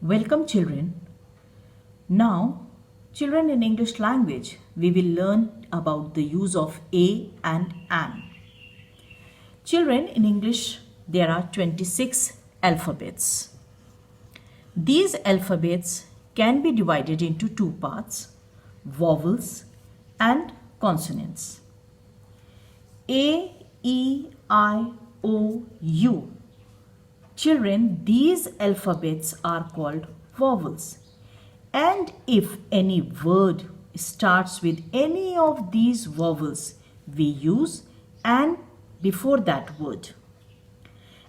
Welcome children. Now, children, in English language, we will learn about the use of a and an. Children, in English, there are 26 alphabets. These alphabets can be divided into two parts, vowels and consonants. A, E, I, O, U. Children, these alphabets are called vowels. And if any word starts with any of these vowels, we use an before that word.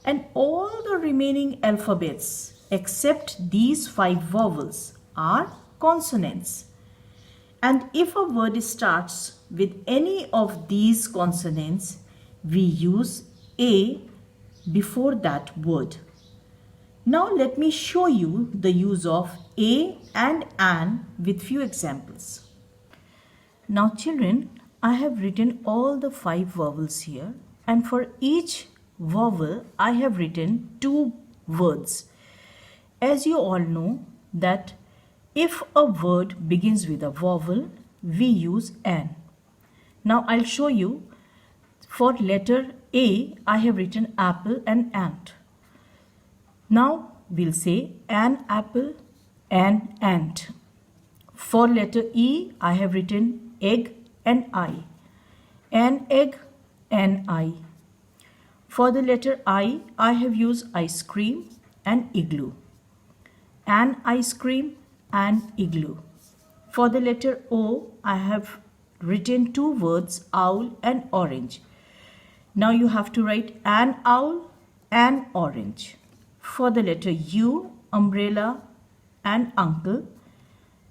And all the remaining alphabets except these 5 vowels are consonants. And if a word starts with any of these consonants, we use a before that word. Now let me show you the use of a and an with few examples. Now children, I have written all the 5 vowels here, and for each vowel I have written 2 words. As you all know that if a word begins with a vowel, we use an. Now I'll show you. For letter A, I have written apple and ant. Now we'll say an apple, an ant. For letter E, I have written egg and I. An egg, an eye. For the letter I have used ice cream and igloo. An ice cream and igloo. For the letter O, I have written 2 words, owl and orange. Now you have to write an owl and orange. For the letter U, umbrella and uncle.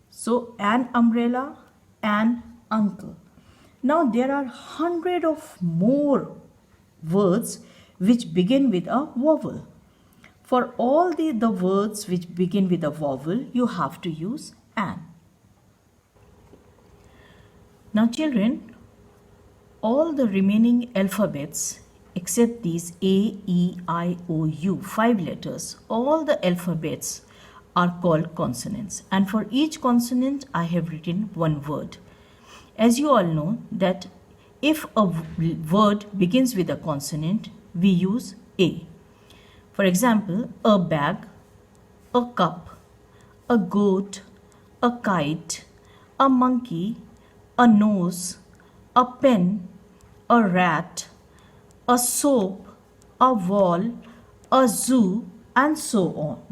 So an umbrella and uncle. Now there are 100 of more words which begin with a vowel. For all the words which begin with a vowel, you have to use an. Now children, all the remaining alphabets except these A, E, I, O, U, 5 letters, all the alphabets are called consonants. And for each consonant, I have written 1 word. As you all know that if a word begins with a consonant, we use A. For example, a bag, a cup, a goat, a kite, a monkey, a nose, a pen, a rat, a soap, a wall, a zoo, and so on.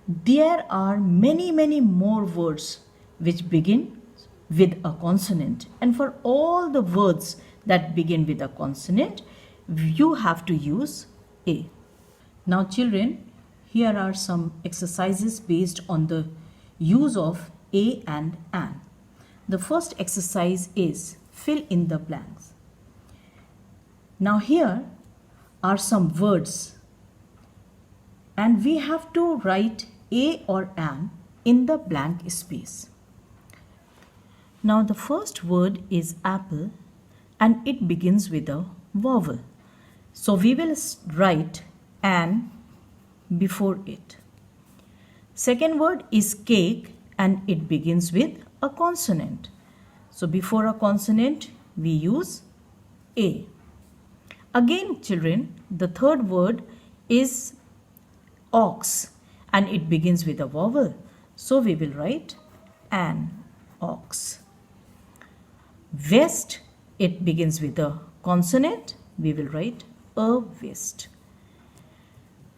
There are many more words which begin with a consonant, and for all the words that begin with a consonant, you have to use A. Now children, here are some exercises based on the use of A and an. The first exercise is fill in the blanks. Now here are some words and we have to write a or an in the blank space. Now the first word is apple and it begins with a vowel. So we will write an before it. Second word is cake and it begins with a consonant. So before a consonant we use A. Again children, the third word is ox and it begins with a vowel. So we will write an ox. Vest, it begins with a consonant. We will write a vest.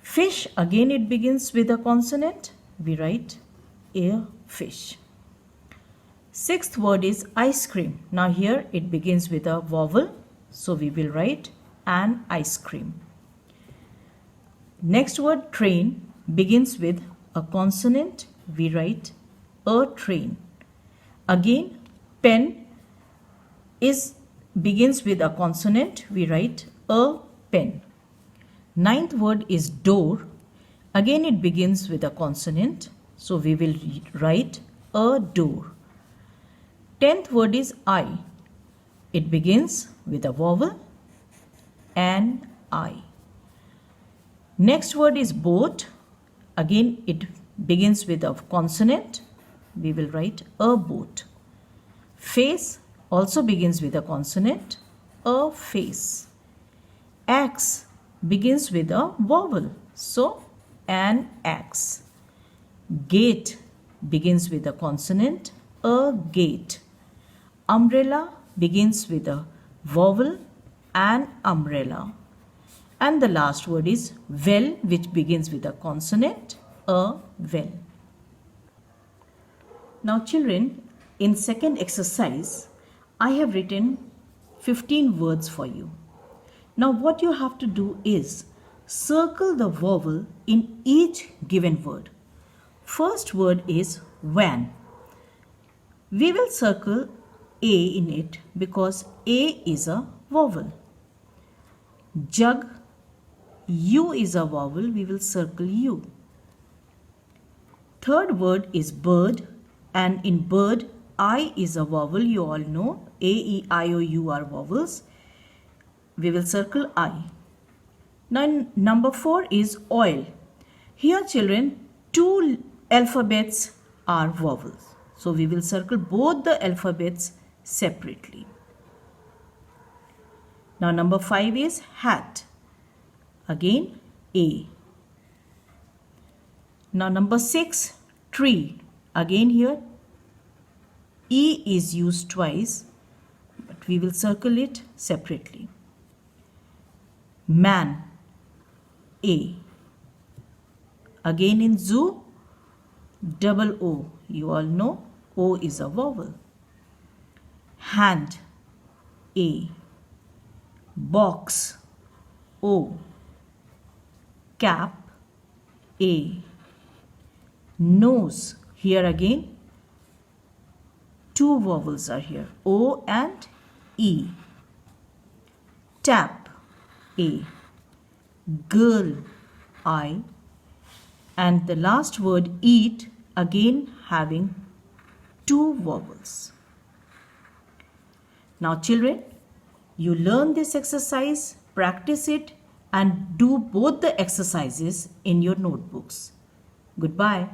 Fish, again it begins with a consonant. We write a fish. Sixth word is ice cream. Now here it begins with a vowel. So we will write an ice cream. Next word train begins with a consonant. We write a train. Again pen begins with a consonant. We write a pen. Ninth word is door. Again it begins with a consonant. So we will write a door. 10th word is I. It begins with a vowel, an I. Next word is boat. Again it begins with a consonant. We will write a boat. Face also begins with a consonant, a face. Axe begins with a vowel, so an axe. Gate begins with a consonant, a gate. Umbrella begins with a vowel, an umbrella. And the last word is well, which begins with a consonant, a well. Now children, in second exercise, I have written 15 words for you. Now what you have to do is circle the vowel in each given word. First word is van. We will circle A in it because A is a vowel. Jug, U is a vowel, we will circle U. Third word is bird, and in bird, I is a vowel, you all know. A, E, I, O, U are vowels. We will circle I. Now number 4 is oil. Here children, 2 alphabets are vowels. So we will circle both the alphabets separately. Now number 5 is hat. Again A. Now number 6, tree. Again here E is used twice, but we will circle it separately. Man, A. Again in zoo, double O. You all know O is a vowel. Hand, A. Box, O. Cap, A. Nose, here again 2 vowels are here, O and E. Tap, A. Girl, I. And the last word eat, again having 2 vowels. Now children, you learn this exercise, practice it, and do both the exercises in your notebooks. Goodbye.